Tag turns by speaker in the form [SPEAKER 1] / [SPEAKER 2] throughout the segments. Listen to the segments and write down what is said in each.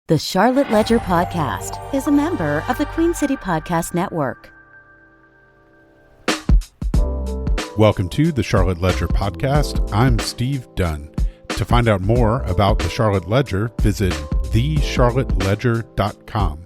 [SPEAKER 1] The Charlotte Ledger Podcast is a member of the Queen City Podcast Network.
[SPEAKER 2] Welcome to the Charlotte Ledger Podcast. I'm Steve Dunn. To find out more about the Charlotte Ledger, visit thecharlotteledger.com.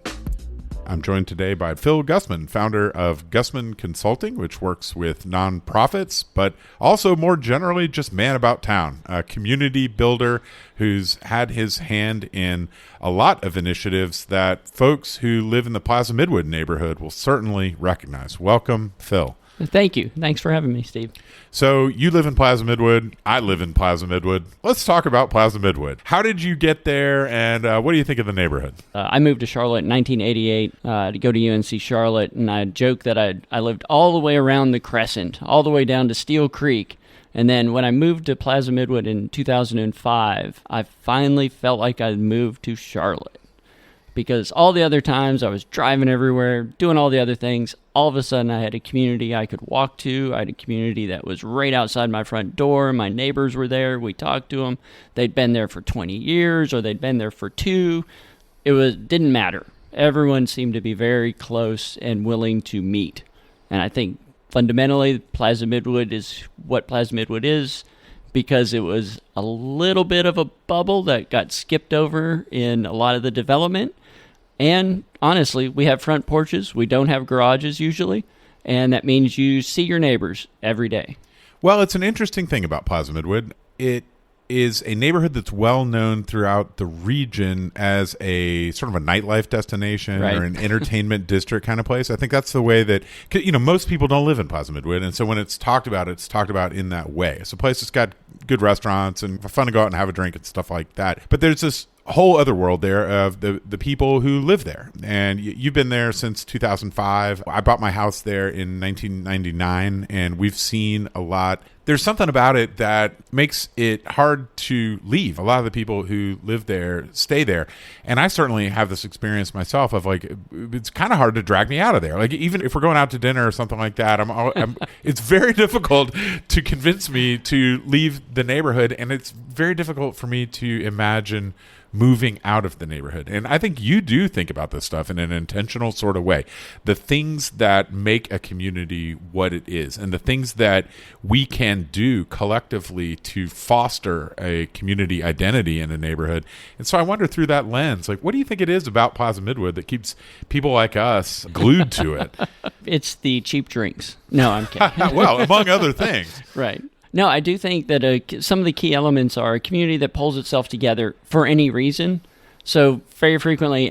[SPEAKER 2] I'm joined today by Phil Gussman, founder of Gussman Consulting, which works with nonprofits, but also more generally just man about town, a community builder who's had his hand in a lot of initiatives that folks who live in the Plaza Midwood neighborhood will certainly recognize. Welcome, Phil.
[SPEAKER 3] Thank you. Thanks for having me, Steve.
[SPEAKER 2] So you live in Plaza Midwood. I live in Plaza Midwood. Let's talk about Plaza Midwood. How did you get there, and what do you think of the neighborhood?
[SPEAKER 3] I moved to Charlotte in 1988 to go to UNC Charlotte, and I joke that I lived all the way around the Crescent, all the way down to Steel Creek. And then when I moved to Plaza Midwood in 2005, I finally felt like I'd moved to Charlotte. Because all the other times I was driving everywhere, doing all the other things, all of a sudden I had a community I could walk to. I had a community that was right outside my front door. My neighbors were there. We talked to them. They'd been there for 20 years or they'd been there for 2. Didn't matter. Everyone seemed to be very close and willing to meet. And I think fundamentally Plaza Midwood is what Plaza Midwood is, because it was a little bit of a bubble that got skipped over in a lot of the development. And honestly, we have front porches. We don't have garages usually. And that means you see your neighbors every day.
[SPEAKER 2] Well, it's an interesting thing about Plaza Midwood. It is a neighborhood that's well known throughout the region as a sort of a nightlife destination, right, or an entertainment district kind of place. I think that's the way that, most people don't live in Plaza Midwood. And so when it's talked about in that way. It's a place that's got good restaurants and fun to go out and have a drink and stuff like that. But there's this whole other world there of the people who live there. And you've been there since 2005. I bought my house there in 1999, and we've seen a lot. There's something about it that makes it hard to leave. A lot of the people who live there stay there. And I certainly have this experience myself of it's kind of hard to drag me out of there. Like, even if we're going out to dinner or something like that, it's very difficult to convince me to leave the neighborhood. And it's very difficult for me to imagine moving out of the neighborhood. And I think you do think about this stuff in an intentional sort of way. The things that make a community what it is, and the things that we can do collectively to foster a community identity in a neighborhood. And so I wonder, through that lens, what do you think it is about Plaza Midwood that keeps people like us glued to it?
[SPEAKER 3] It's the cheap drinks. No, I'm kidding.
[SPEAKER 2] Well, among other things.
[SPEAKER 3] Right. No, I do think that some of the key elements are a community that pulls itself together for any reason. So very frequently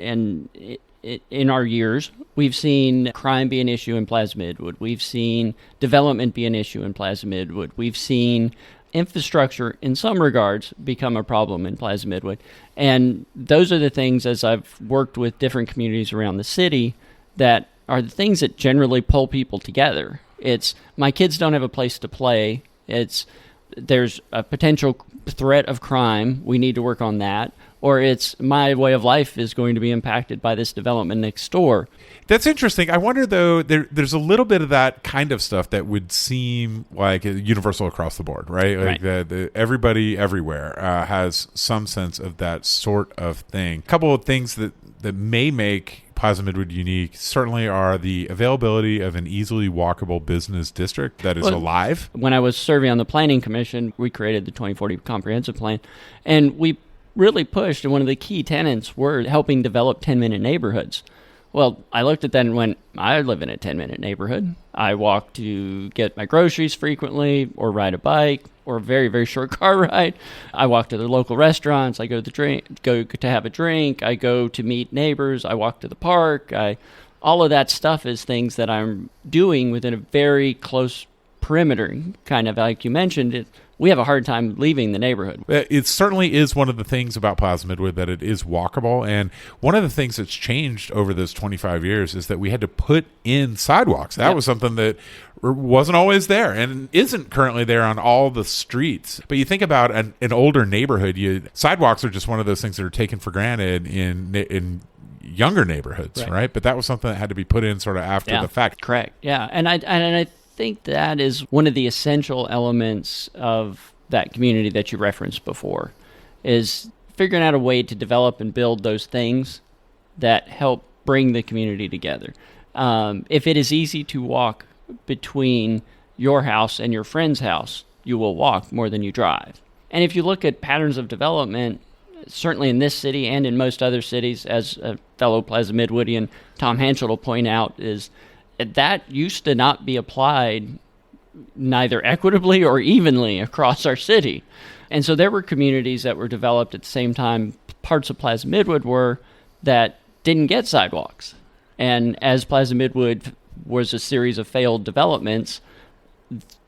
[SPEAKER 3] in our years, we've seen crime be an issue in Plaza Midwood. We've seen development be an issue in Plaza Midwood. We've seen infrastructure, in some regards, become a problem in Plaza Midwood. And those are the things, as I've worked with different communities around the city, that are the things that generally pull people together. It's, my kids don't have a place to play. There's a potential threat of crime. We need to work on that. Or it's, my way of life is going to be impacted by this development next door.
[SPEAKER 2] That's interesting. I wonder, though, there's a little bit of that kind of stuff that would seem like universal across the board, right? Like right. Everybody everywhere has some sense of that sort of thing. A couple of things that may make Plaza Midwood unique certainly are the availability of an easily walkable business district that is alive.
[SPEAKER 3] When I was serving on the Planning Commission, we created the 2040 Comprehensive Plan, and we really pushed, and one of the key tenets were helping develop 10-minute neighborhoods. Well, I looked at that and went, I live in a 10-minute neighborhood. I walk to get my groceries frequently, or ride a bike, or a very, very short car ride. I walk to the local restaurants. I go to have a drink. I go to meet neighbors. I walk to the park. All of that stuff is things that I'm doing within a very close perimeter, kind of like you mentioned. We have a hard time leaving the neighborhood.
[SPEAKER 2] It certainly is one of the things about Plaza Midwood that it is walkable. And one of the things that's changed over those 25 years is that we had to put in sidewalks. That was something that wasn't always there and isn't currently there on all the streets. But you think about an older neighborhood, sidewalks are just one of those things that are taken for granted in younger neighborhoods, right? But that was something that had to be put in sort of after the fact.
[SPEAKER 3] Correct. Yeah. And I think that is one of the essential elements of that community that you referenced before, is figuring out a way to develop and build those things that help bring the community together. If it is easy to walk between your house and your friend's house, you will walk more than you drive. And if you look at patterns of development, certainly in this city and in most other cities, as a fellow Plaza Midwoodian, Tom Hanschel, will point out, is that used to not be applied neither equitably or evenly across our city. And so there were communities that were developed at the same time parts of Plaza Midwood were that didn't get sidewalks. And as Plaza Midwood was a series of failed developments,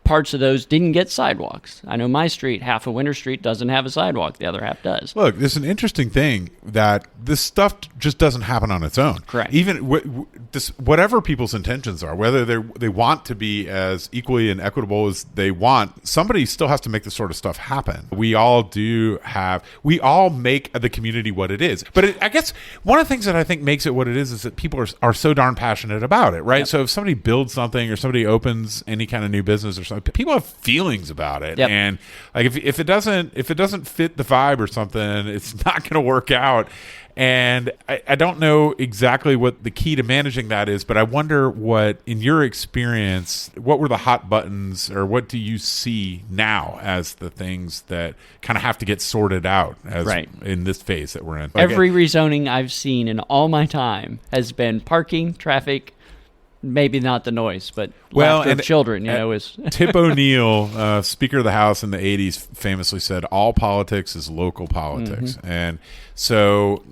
[SPEAKER 3] parts of those didn't get sidewalks. I know my street, half of Winter Street, doesn't have a sidewalk. The other half does.
[SPEAKER 2] Look, there's an interesting thing that this stuff just doesn't happen on its own.
[SPEAKER 3] Correct.
[SPEAKER 2] Even whatever people's intentions are, whether they want to be as equally and equitable as they want, somebody still has to make this sort of stuff happen. We all make the community what it is. But I guess one of the things that I think makes it what it is that people are so darn passionate about it, right?
[SPEAKER 3] Yep.
[SPEAKER 2] So if somebody builds something or somebody opens any kind of new business or something, people have feelings about it.
[SPEAKER 3] Yep.
[SPEAKER 2] And like if it doesn't fit the vibe or something, it's not going to work out. And I don't know exactly what the key to managing that is, but I wonder what, in your experience, what were the hot buttons, or what do you see now as the things that kind of have to get sorted out in this phase that we're in?
[SPEAKER 3] Every rezoning I've seen in all my time has been parking, traffic, maybe not the noise, but laughter of children, is...
[SPEAKER 2] Tip O'Neill, Speaker of the House in the 80s, famously said, all politics is local politics. Mm-hmm. And so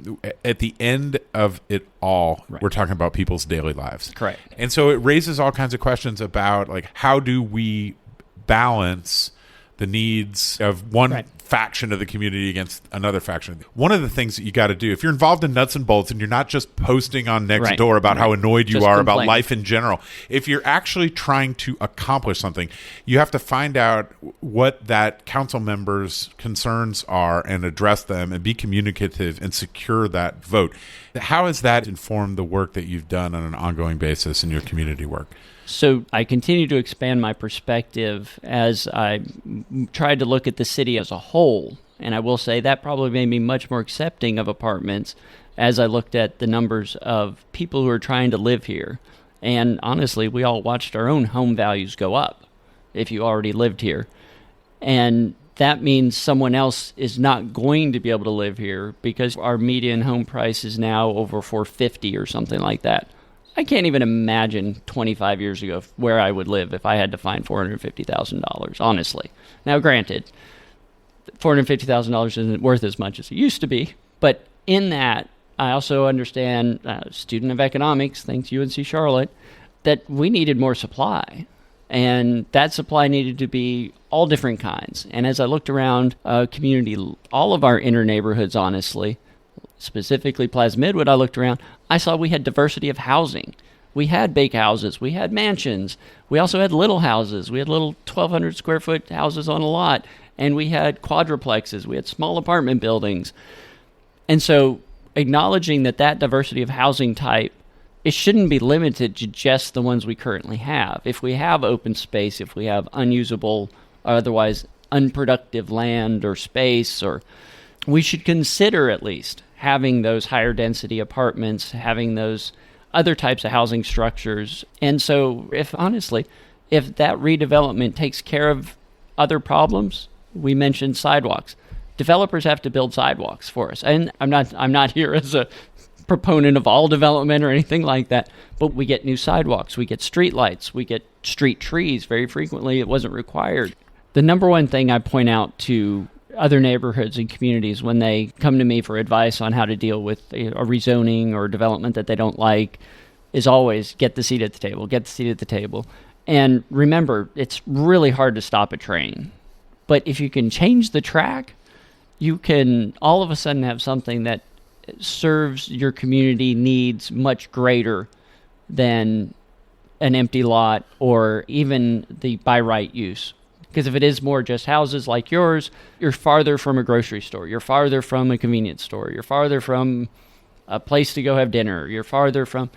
[SPEAKER 2] at the end of it all, we're talking about people's daily lives.
[SPEAKER 3] Correct.
[SPEAKER 2] And so it raises all kinds of questions about, like, how do we balance the needs of one faction of the community against another faction. One of the things that you got to do, if you're involved in nuts and bolts and you're not just posting on Nextdoor about how annoyed you are about life in general, if you're actually trying to accomplish something, you have to find out what that council member's concerns are and address them and be communicative and secure that vote. How has that informed the work that you've done on an ongoing basis in your community work?
[SPEAKER 3] So I continue to expand my perspective as I tried to look at the city as a whole. And I will say that probably made me much more accepting of apartments as I looked at the numbers of people who are trying to live here. And honestly, we all watched our own home values go up if you already lived here. And that means someone else is not going to be able to live here because our median home price is now over $450 or something like that. I can't even imagine 25 years ago where I would live if I had to find $450,000, honestly. Now, granted, $450,000 isn't worth as much as it used to be, but in that, I also understand, student of economics, thanks UNC Charlotte, that we needed more supply. And that supply needed to be all different kinds. And as I looked around community, all of our inner neighborhoods, honestly, specifically Plaza Midwood, I looked around, I saw we had diversity of housing. We had big houses. We had mansions. We also had little houses. We had little 1,200 square foot houses on a lot. And we had quadruplexes. We had small apartment buildings. And so acknowledging that diversity of housing type, it shouldn't be limited to just the ones we currently have. If we have open space, if we have unusable, or otherwise unproductive land or space, or we should consider at least having those higher density apartments, having those other types of housing structures. And so if that redevelopment takes care of other problems, we mentioned sidewalks. Developers have to build sidewalks for us. And I'm not here as a proponent of all development or anything like that, but we get new sidewalks, we get street lights, we get street trees. Very frequently it wasn't required. The number one thing I point out to other neighborhoods and communities when they come to me for advice on how to deal with a rezoning or development that they don't like is always get the seat at the table. And remember, it's really hard to stop a train. But if you can change the track, you can all of a sudden have something that serves your community needs much greater than an empty lot or even the by right use. Because if it is more just houses like yours, you're farther from a grocery store, you're farther from a convenience store, you're farther from a place to go have dinner, you're farther from,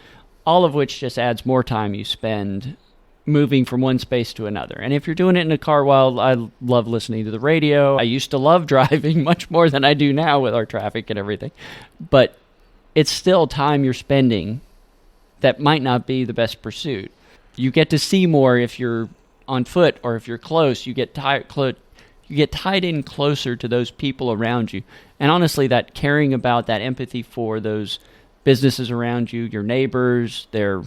[SPEAKER 3] all of which just adds more time you spend moving from one space to another. And if you're doing it in a car, well, I love listening to the radio. I used to love driving much more than I do now with our traffic and everything. But it's still time you're spending that might not be the best pursuit. You get to see more if you're on foot, or if you're close, you get tied in closer to those people around you. And honestly, that caring about, that empathy for those businesses around you, your neighbors, their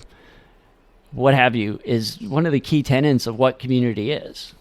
[SPEAKER 3] what have you, is one of the key tenets of what community is.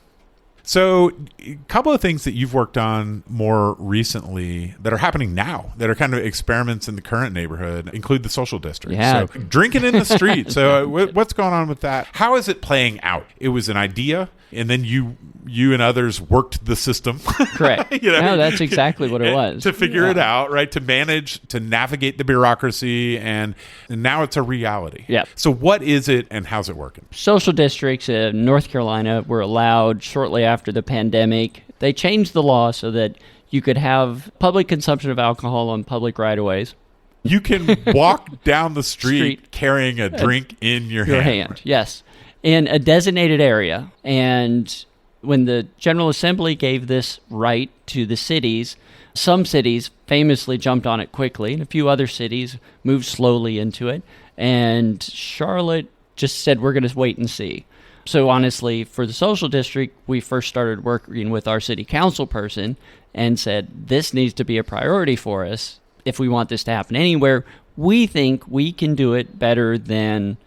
[SPEAKER 2] So a couple of things that you've worked on more recently that are happening now, that are kind of experiments in the current neighborhood, include the social district.
[SPEAKER 3] Yeah.
[SPEAKER 2] So drinking in the street. So what's going on with that? How is it playing out? It was an idea, and then you and others worked the system.
[SPEAKER 3] Correct. No, that's exactly what it was.
[SPEAKER 2] To figure it out, right? To manage, to navigate the bureaucracy, and now it's a reality.
[SPEAKER 3] Yeah.
[SPEAKER 2] So what is it, and how's it working?
[SPEAKER 3] Social districts in North Carolina were allowed shortly after the pandemic. They changed the law so that you could have public consumption of alcohol on public right-of-ways.
[SPEAKER 2] You can walk down the street carrying a drink in your hand.
[SPEAKER 3] Yes, in a designated area. And when the General Assembly gave this right to the cities, some cities famously jumped on it quickly, and a few other cities moved slowly into it. And Charlotte just said, we're going to wait and see. So honestly, for the social district, we first started working with our city council person and said, this needs to be a priority for us if we want this to happen anywhere. We think we can do it better than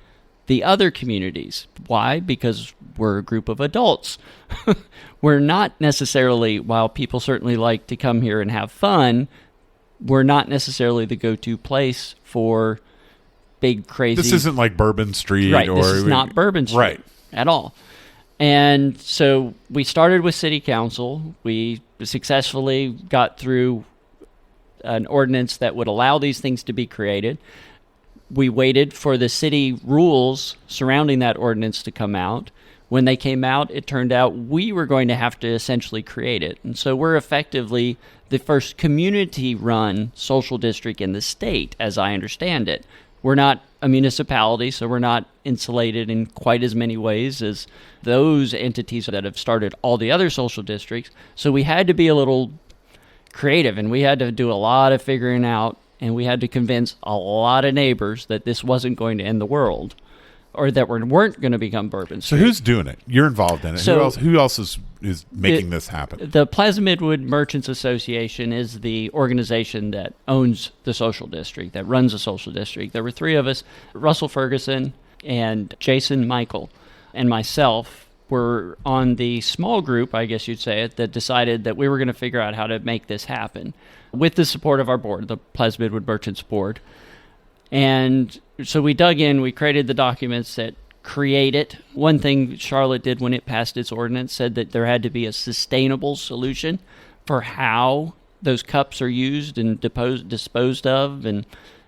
[SPEAKER 3] the other communities. Why? Because we're a group of adults. We're not necessarily, while people certainly like to come here and have fun, we're not necessarily the go-to place for big, crazy...
[SPEAKER 2] This isn't like Bourbon Street.
[SPEAKER 3] Right, this is not Bourbon Street.
[SPEAKER 2] Right.
[SPEAKER 3] At all. And so we started with city council. We successfully got through an ordinance that would allow these things to be created. We waited for the city rules surrounding that ordinance to come out. When they came out, it turned out we were going to have to essentially create it. And so we're effectively the first community-run social district in the state, as I understand it. We're not a municipality, so we're not insulated in quite as many ways as those entities that have started all the other social districts. So we had to be a little creative, and we had to do a lot of figuring out, and we had to convince a lot of neighbors that this wasn't going to end the world, or that we weren't going to become Bourbon Street.
[SPEAKER 2] So who's doing it? You're involved in it.
[SPEAKER 3] So
[SPEAKER 2] who else is making this happen?
[SPEAKER 3] The Plaza Midwood Merchants Association is the organization that owns the social district, that runs the social district. There were three of us, Russell Ferguson and Jason Michael and myself were on the small group, I guess you'd say it, that decided that we were going to figure out how to make this happen with the support of our board, the Plaza Midwood Merchants Board. And so we dug in, we created the documents that create it. One thing Charlotte did when it passed its ordinance said that there had to be a sustainable solution for how those cups are used and disposed of and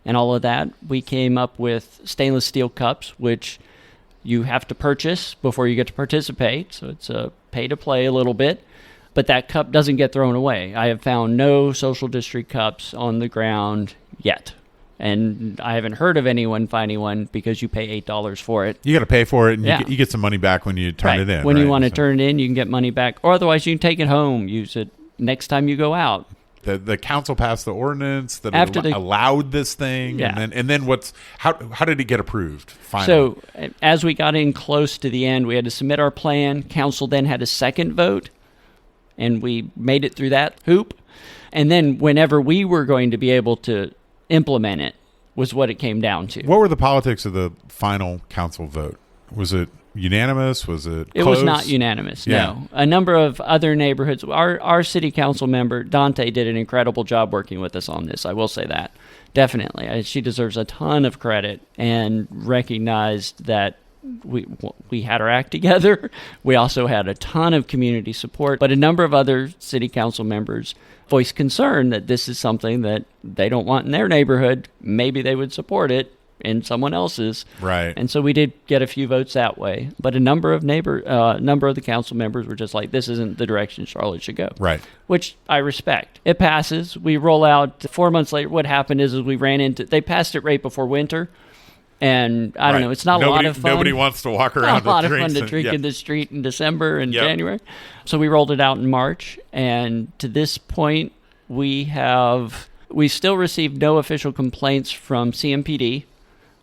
[SPEAKER 3] all of that. We came up with stainless steel cups, which you have to purchase before you get to participate. So it's a pay to play a little bit. But that cup doesn't get thrown away. I have found no social district cups on the ground yet. And I haven't heard of anyone finding one because you pay $8 for it.
[SPEAKER 2] You got to pay for it, and you get some money back when you turn it in.
[SPEAKER 3] When you want to turn it in, you can get money back. Or otherwise, you can take it home, use it next time you go out.
[SPEAKER 2] The council passed the ordinance that allowed this thing, and then how did it get approved finally?
[SPEAKER 3] So as we got in close to the end, we had to submit our plan. Council then had a second vote, and we made it through that hoop. And then whenever we were going to be able to implement it was what it came down to.
[SPEAKER 2] What were the politics of the final council vote? Was it unanimous? Was it close?
[SPEAKER 3] It was not unanimous, no. A number of other neighborhoods. Our city council member, Dante, did an incredible job working with us on this. I will say that. Definitely. She deserves a ton of credit and recognized that we had our act together. We also had a ton of community support, but a number of other city council members voiced concern that this is something that they don't want in their neighborhood. Maybe they would support it in someone else's.
[SPEAKER 2] Right.
[SPEAKER 3] And so we did get a few votes that way. But a number of the council members were just like, this isn't the direction Charlotte should go.
[SPEAKER 2] Right.
[SPEAKER 3] Which I respect. It passes. We roll out. 4 months later, what happened is we ran into, they passed it right before winter. And I don't know, it's not a lot of fun.
[SPEAKER 2] Nobody wants to walk around.
[SPEAKER 3] Not a lot of fun to drink in the street in December and January. So we rolled it out in March, and to this point, we still received no official complaints from CMPD.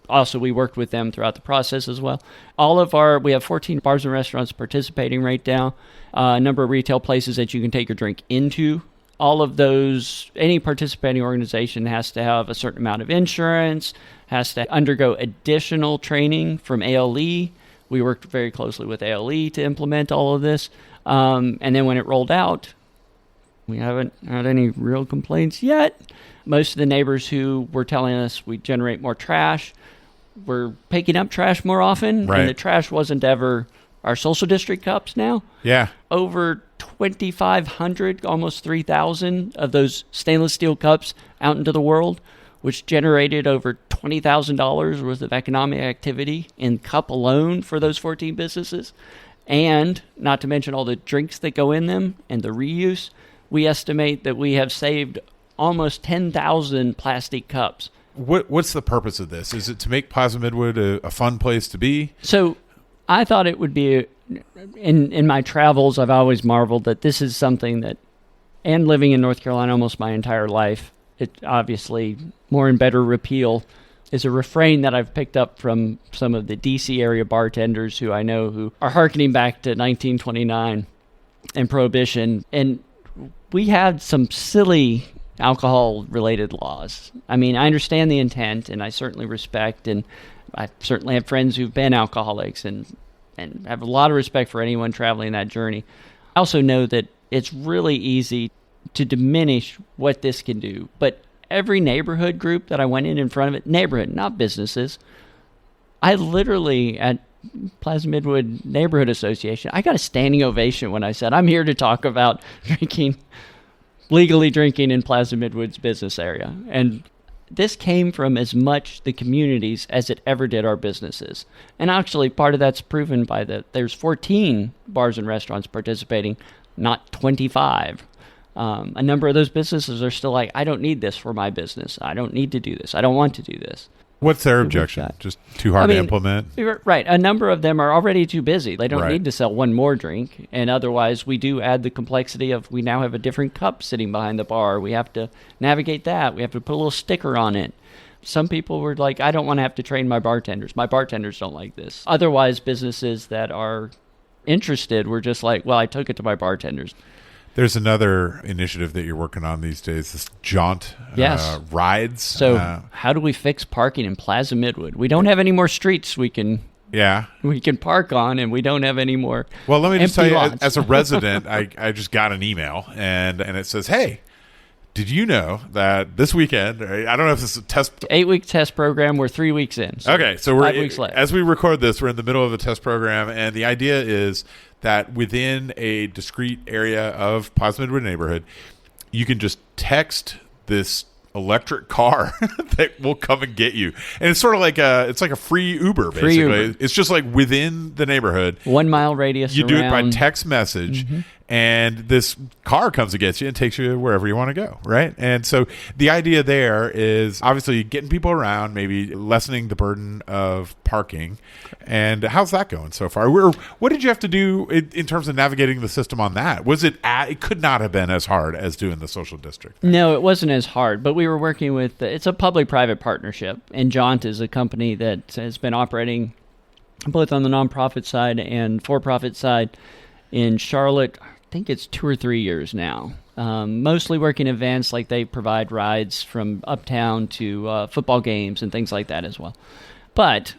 [SPEAKER 3] Also, we worked with them throughout the process as well. We have 14 bars and restaurants participating right now, a number of retail places that you can take your drink into. All of those, any participating organization has to have a certain amount of insurance, has to undergo additional training from ALE. We worked very closely with ALE to implement all of this. And then when it rolled out, we haven't had any real complaints yet. Most of the neighbors who were telling us we generate more trash, we're picking up trash more often.
[SPEAKER 2] Right.
[SPEAKER 3] And the trash wasn't ever our social district cups now.
[SPEAKER 2] Yeah.
[SPEAKER 3] Over 2,500, almost 3,000 of those stainless steel cups out into the world, which generated over $20,000 worth of economic activity in cup alone for those 14 businesses. And not to mention all the drinks that go in them and the reuse, we estimate that we have saved almost 10,000 plastic cups.
[SPEAKER 2] What's the purpose of this? Is it to make Plaza Midwood a fun place to be?
[SPEAKER 3] So I thought it would be, in my travels, I've always marveled that this is something that, and living in North Carolina almost my entire life, it obviously, more and better repeal is a refrain that I've picked up from some of the D.C. area bartenders who I know who are hearkening back to 1929 and Prohibition. And we had some silly alcohol-related laws. I mean, I understand the intent, and I certainly respect, and I certainly have friends who've been alcoholics and have a lot of respect for anyone traveling that journey. I also know that it's really easy to diminish what this can do. But every neighborhood group that I went in front of it, neighborhood, not businesses, I literally, at Plaza Midwood Neighborhood Association, I got a standing ovation when I said, I'm here to talk about legally drinking in Plaza Midwood's business area. And this came from as much the communities as it ever did our businesses. And actually, part of that's proven by there's 14 bars and restaurants participating, not 25. A number of those businesses are still like, I don't need this for my business. I don't need to do this. I don't want to do this.
[SPEAKER 2] What's their objection? Just too hard to implement?
[SPEAKER 3] Right. A number of them are already too busy. They don't need to sell one more drink. And otherwise, we do add the complexity of we now have a different cup sitting behind the bar. We have to navigate that. We have to put a little sticker on it. Some people were like, I don't want to have to train my bartenders. My bartenders don't like this. Otherwise, businesses that are interested were just like, well, I took it to my bartenders.
[SPEAKER 2] There's another initiative that you're working on these days, this jaunt rides.
[SPEAKER 3] So how do we fix parking in Plaza Midwood? We don't have any more streets we can park on, and we don't have any more.
[SPEAKER 2] Well, let me just tell you,
[SPEAKER 3] lots.
[SPEAKER 2] as a resident, I just got an email, and it says, hey, did you know that this weekend, I don't know if this is a test.
[SPEAKER 3] 8-week test program. We're 3 weeks in. So
[SPEAKER 2] okay, so
[SPEAKER 3] 5 weeks left.
[SPEAKER 2] As we record this, we're in the middle of a test program, and the idea is that within a discrete area of Plaza Midwood neighborhood, you can just text this electric car that will come and get you, and it's sort of like a free Uber basically.
[SPEAKER 3] Free Uber.
[SPEAKER 2] It's just like within the neighborhood,
[SPEAKER 3] 1 mile radius.
[SPEAKER 2] You do it by text message. Mm-hmm. And this car comes and gets you and takes you wherever you want to go, right? And so the idea there is obviously getting people around, maybe lessening the burden of parking. And how's that going so far? What did you have to do in terms of navigating the system on that? It could not have been as hard as doing the social district.
[SPEAKER 3] No, it wasn't as hard, but we were working with, it's a public-private partnership. And Jaunt is a company that has been operating both on the nonprofit side and for-profit side in Charlotte. I think it's 2 or 3 years now. Mostly working events, like they provide rides from uptown to football games and things like that as well. But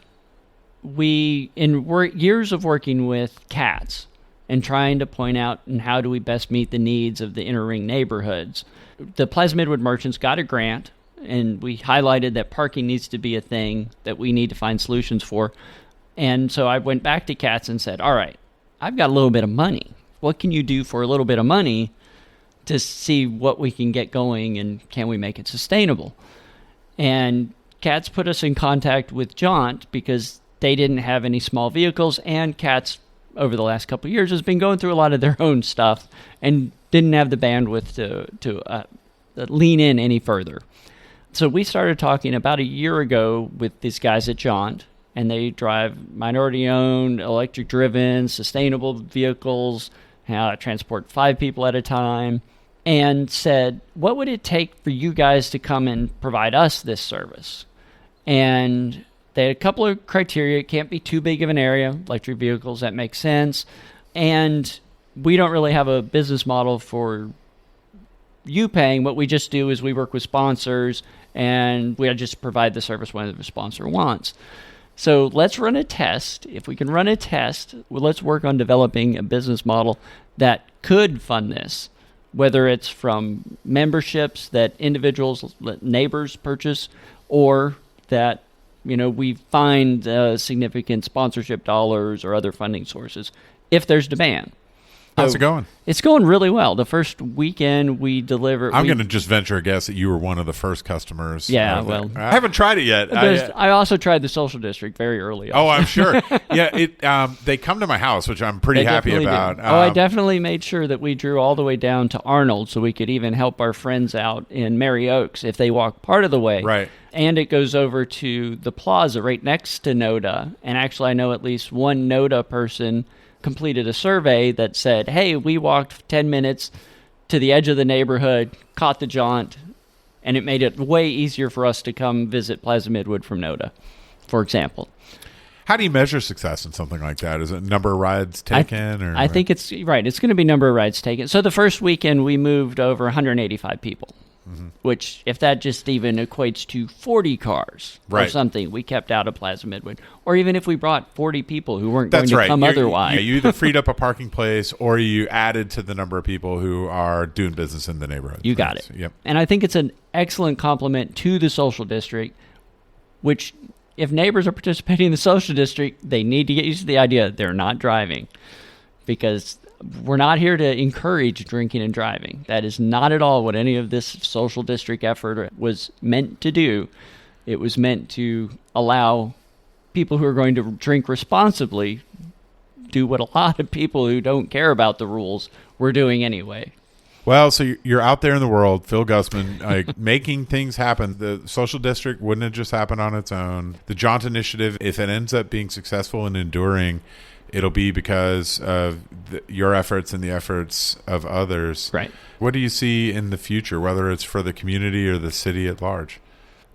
[SPEAKER 3] years of working with CATS and trying to point out and how do we best meet the needs of the inner ring neighborhoods, the Plaza Midwood merchants got a grant, and we highlighted that parking needs to be a thing that we need to find solutions for. And so I went back to CATS and said, all right, I've got a little bit of money. What can you do for a little bit of money to see what we can get going, and can we make it sustainable? And CATS put us in contact with Jaunt because they didn't have any small vehicles, and CATS, over the last couple of years, has been going through a lot of their own stuff and didn't have the bandwidth to lean in any further. So we started talking about a year ago with these guys at Jaunt, and they drive minority-owned, electric-driven, sustainable vehicles, transport 5 people at a time, and said, what would it take for you guys to come and provide us this service? And they had a couple of criteria. It can't be too big of an area, electric vehicles, that makes sense. And we don't really have a business model for you paying. What we just do is we work with sponsors, and we just provide the service whenever the sponsor wants. So let's run a test. If we can run a test, well, let's work on developing a business model that could fund this, whether it's from memberships that individuals, neighbors purchase, or that we find significant sponsorship dollars or other funding sources if there's demand.
[SPEAKER 2] How's it going?
[SPEAKER 3] It's going really well. The first weekend we delivered.
[SPEAKER 2] I'm going to just venture a guess that you were one of the first customers.
[SPEAKER 3] Yeah, well,
[SPEAKER 4] I haven't tried it yet.
[SPEAKER 3] I also tried the social district very early.
[SPEAKER 2] Oh, I'm sure. Yeah, they come to my house, which I'm pretty happy about.
[SPEAKER 3] I definitely made sure that we drew all the way down to Arnold so we could even help our friends out in Mary Oaks if they walk part of the way.
[SPEAKER 2] Right.
[SPEAKER 3] And it goes over to the plaza right next to NODA. And actually, I know at least one NODA person completed a survey that said, hey, we walked 10 minutes to the edge of the neighborhood, caught the jaunt, and it made it way easier for us to come visit Plaza Midwood from NODA, for example.
[SPEAKER 2] How do you measure success in something like that? Is it number of rides taken?
[SPEAKER 3] I think it's right. It's going to be number of rides taken. So the first weekend, we moved over 185 people. Which, if that just even equates to 40 cars or something, we kept out of Plaza Midwood. Or even if we brought 40 people who weren't going to come otherwise.
[SPEAKER 2] Yeah, you either freed up a parking place or you added to the number of people who are doing business in the neighborhood.
[SPEAKER 3] You got it.
[SPEAKER 2] Yep.
[SPEAKER 3] And I think it's an excellent compliment to the social district, which, if neighbors are participating in the social district, they need to get used to the idea that they're not driving. Because we're not here to encourage drinking and driving. That is not at all what any of this social district effort was meant to do. It was meant to allow people who are going to drink responsibly do what a lot of people who don't care about the rules were doing anyway.
[SPEAKER 2] Well, so you're out there in the world, Phil Gussman, making things happen. The social district wouldn't have just happened on its own. The Jaunt Initiative, if it ends up being successful and enduring, it'll be because of your efforts and the efforts of others.
[SPEAKER 3] Right.
[SPEAKER 2] What do you see in the future, whether it's for the community or the city at large?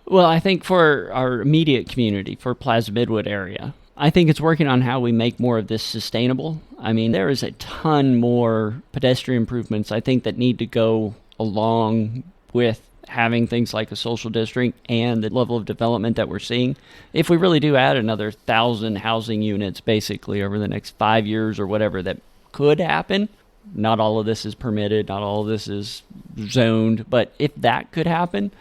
[SPEAKER 3] Well, I think for our immediate community, for Plaza Midwood area, I think it's working on how we make more of this sustainable. I mean, there is a ton more pedestrian improvements, I think, that need to go along with having things like a social district and the level of development that we're seeing. If we really do add another 1,000 housing units basically over the next 5 years or whatever, that could happen. Not all of this is permitted, not all of this is zoned, but if that could happen,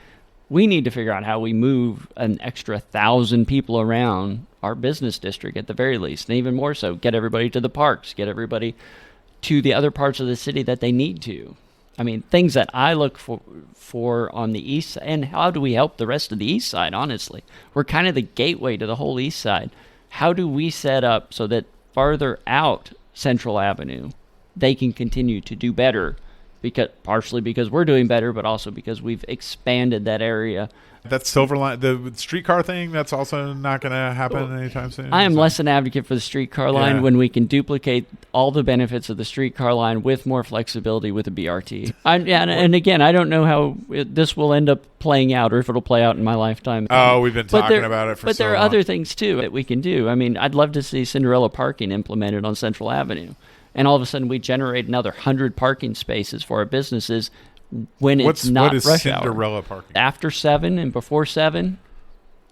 [SPEAKER 3] we need to figure out how we move an extra 1,000 people around our business district at the very least, and even more so, get everybody to the parks, get everybody to the other parts of the city that they need to. I mean, things that I look for on the east side, and how do we help the rest of the east side, honestly? We're kind of the gateway to the whole east side. How do we set up so that farther out Central Avenue, they can continue to do better, partially because we're doing better, but also because we've expanded that area.
[SPEAKER 2] That silver line, the streetcar thing, that's also not going to happen anytime soon?
[SPEAKER 3] I am less an advocate for the streetcar line when we can duplicate all the benefits of the streetcar line with more flexibility with a BRT. And again, I don't know how this will end up playing out or if it'll play out in my lifetime.
[SPEAKER 2] Oh, we've been talking about it for so long.
[SPEAKER 3] But there are other things, too, that we can do. I mean, I'd love to see Cinderella parking implemented on Central Avenue. And all of a sudden, we generate another 100 parking spaces for our businesses when it's not rush hour.
[SPEAKER 2] What is Cinderella parking?
[SPEAKER 3] After 7 and before 7,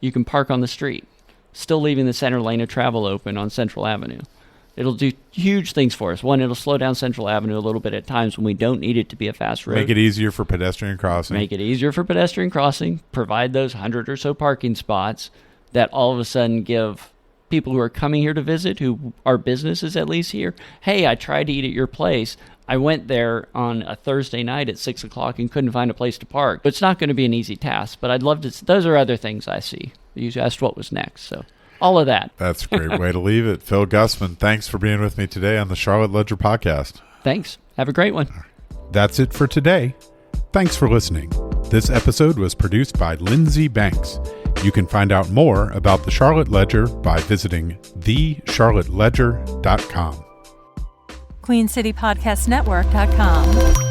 [SPEAKER 3] you can park on the street, still leaving the center lane of travel open on Central Avenue. It'll do huge things for us. One, it'll slow down Central Avenue a little bit at times when we don't need it to be a fast road.
[SPEAKER 2] Make it easier for pedestrian crossing. Provide those 100 or so parking spots that all of a sudden give people who are coming here to visit, who are businesses at least here, hey, I tried to eat at your place. I went there on a Thursday night at 6 o'clock and couldn't find a place to park. It's not going to be an easy task, but I'd love to. Those are other things I see. You asked what was next, so all of that. That's a great way to leave it. Phil Gussman, thanks for being with me today on the Charlotte Ledger Podcast.
[SPEAKER 3] Thanks. Have a great one.
[SPEAKER 2] That's it for today. Thanks for listening. This episode was produced by Lindsay Banks. You can find out more about the Charlotte Ledger by visiting thecharlotteledger.com.
[SPEAKER 4] QueenCityPodcastNetwork.com.